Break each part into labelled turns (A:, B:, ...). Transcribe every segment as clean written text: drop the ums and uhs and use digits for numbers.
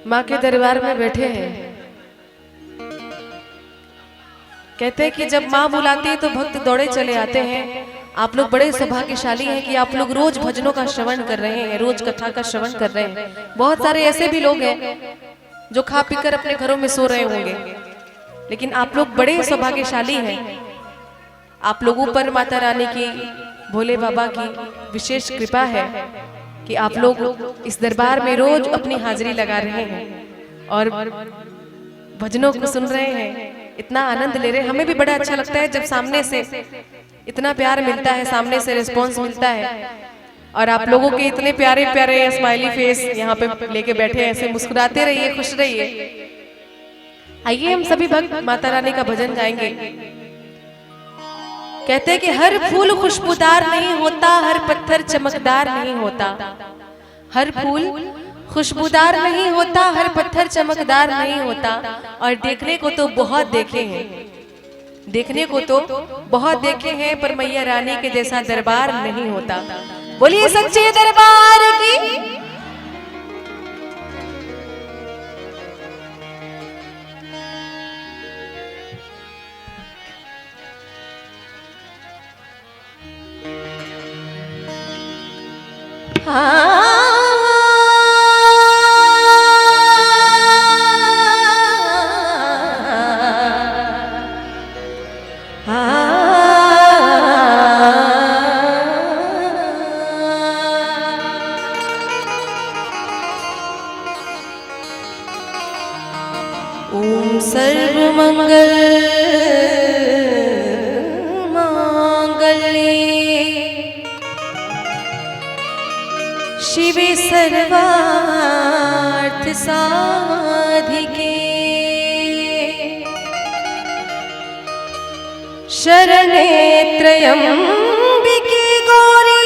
A: माँ के दरबार में बैठे हैं। कहते हैं कि जब माँ बुलाती है तो भक्त दौड़े चले आते हैं। आप लोग बड़े सौभाग्यशाली हैं कि आप लोग रोज भजनों का श्रवण कर रहे हैं, रोज कथा का श्रवण कर रहे हैं। बहुत सारे ऐसे भी लोग हैं जो खा पीकर अपने घरों में सो रहे होंगे, लेकिन आप लोग बड़े सौभाग्यशाली हैं। आप लोगों पर माता रानी की, भोले बाबा की विशेष कृपा है कि आप लोग इस दरबार में रोज अपनी हाजिरी लगा रहे हैं और भजनों को सुन रहे हैं, इतना आनंद ले रहे हैं। हमें भी बड़ा अच्छा लगता है जब सामने से इतना प्यार मिलता है, सामने से रिस्पॉन्स मिलता है। और आप लोगों के इतने प्यारे प्यारे स्माइली फेस यहाँ पे लेके बैठे हैं, ऐसे मुस्कुराते रहिए, खुश रहिए। आइए हम सभी भक्त माता रानी का भजन गाएंगे। कहते हैं कि हर फूल खुशबूदार नहीं होता, हर पत्थर चमकदार नहीं होता। हर फूल खुशबूदार नहीं होता, हर पत्थर चमकदार नहीं होता। और देखने को तो बहुत देखे हैं, देखने को तो बहुत देखे हैं, पर मैया रानी के जैसा दरबार नहीं होता। बोलिए सच्चे दरबार की। ओम सर्वमंगल मांगल्ये शिवे सर्वार्थ साधिके शरणे त्र्यंबिके गौरी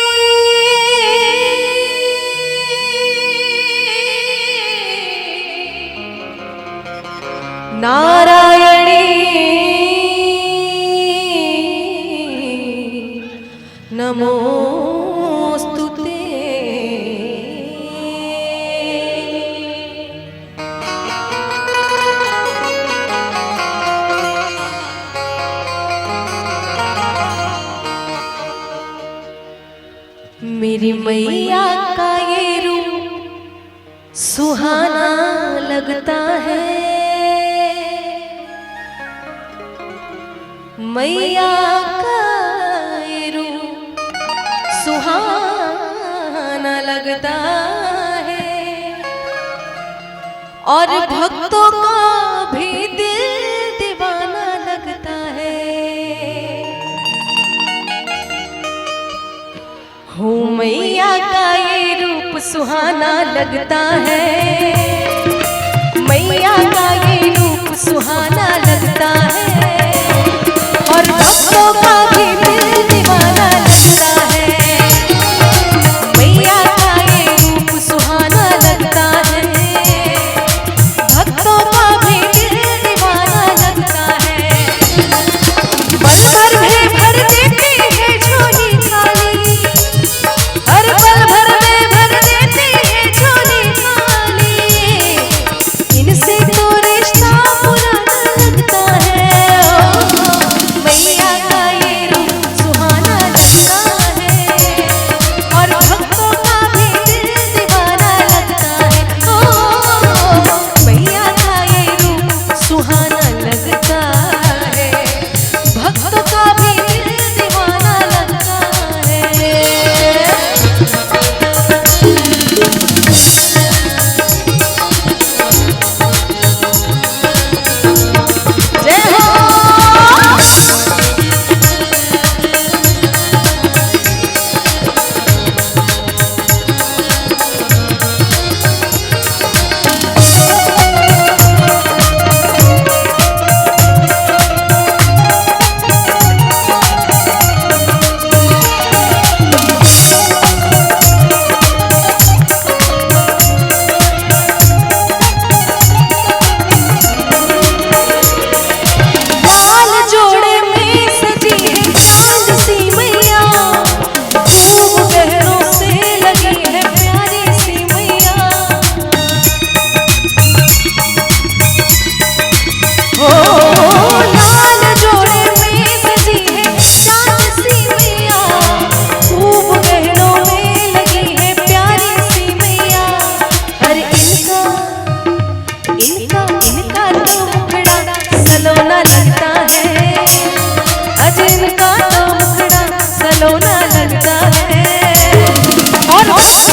A: नारायणी नमोस्तुते। मेरी मैया का ये रूप सुहाना लगता है। मैया का ये रूप सुहाना लगता है और भक्तों का भी दिल दीवाना लगता है। हो मैया का ये रूप सुहाना लगता है, मैया का ये रूप सुहाना लगता है और भक्तों का भी दिल दीवाना लगता है। मैया का ये रूप सुहाना लगता है, भक्तों का भी दिल दीवाना लगता है। पल भर में भर देती है झोली खाली, हर पल भर में भर देती है झोली खाली। इनसे तो रिश्ता पुराना लगता है। मैया का ये रूप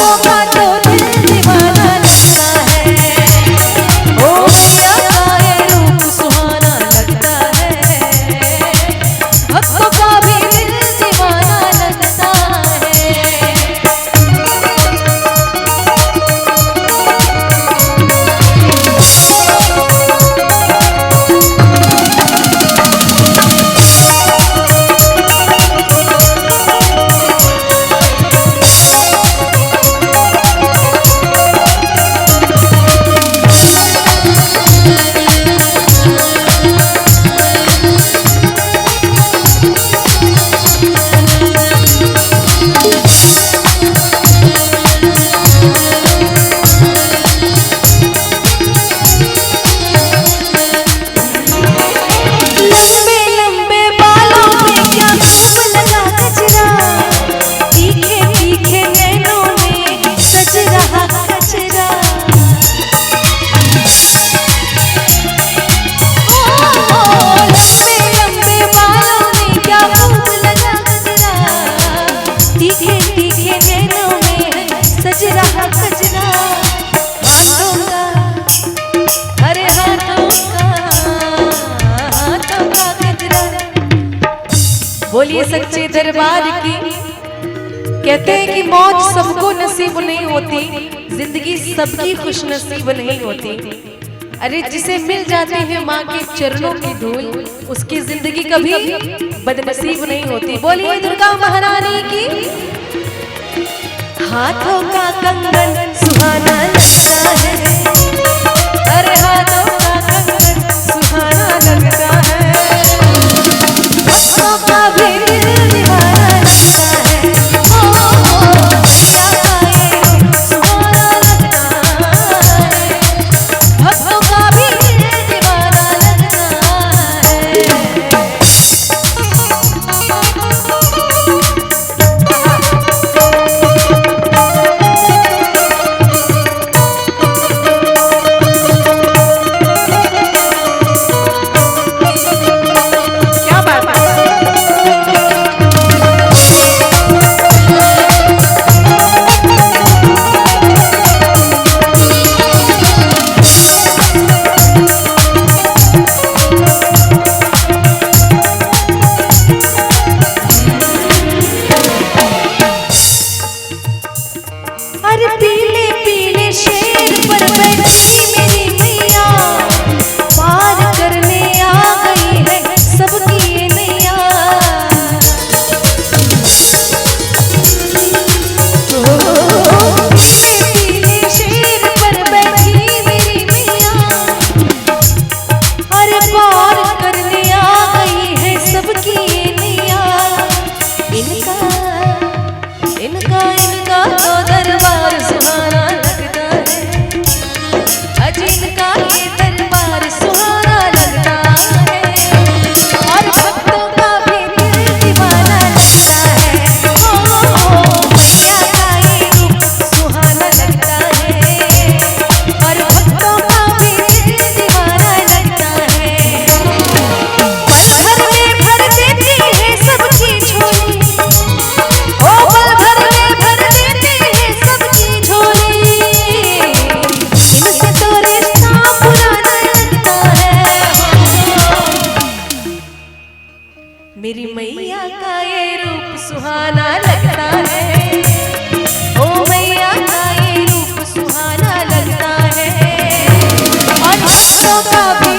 A: भक्तों का तो दिल दीवाना लगता है। ओ मैया का ये रूप सुहाना लगता है, भक्तों का भी दिल दीवाना लगता है। बोलिए सच्चे दरबार की। कहते हैं कि मौत सबको नसीब नहीं होती, जिंदगी सबकी खुश नसीब नहीं होती। अरे जिसे मिल जाती है माँ के चरणों की धूल, उसकी जिंदगी कभी बदनसीब नहीं होती। बोलिए दुर्गा महारानी की। हाथों का कंगन सुहाना लगता है, अरे हाथों का कंगन सुहाना लगता है, भक्तों का भी दिल दीवाना लगता है। ओ मैया का ये रूप सुहाना लगता है, भक्तों का भी दिल दीवाना लगता है। अरे पीले पीले शेर पर बैठी मेरी मैया, पार करने आ गई है सबकी ये नैया। पीले पीले शेर पर बैठी मेरी मैया, अरे पार करने आ गई है सबकी ये नैया। इनका इनका इनका तो दरबार सुहाना लगता है, अजी इनका ये दरबार सुहाना लगता है, और भक्तों का भी दिल दीवाना लगता है। ओ मैया का ये रूप सुहाना लगता है, और भक्तों का भी दिल दीवाना लगता है। पल भर में भर देती है सबकी झोली, ओ पल भर में भर देती है सबकी झोली, इनसे तो रिश्ता पुराना लगता है। मेरी मैया का ये रूप सुहाना लगता है, ओ मैया का ये रूप सुहाना लगता है, और भक्तों का भी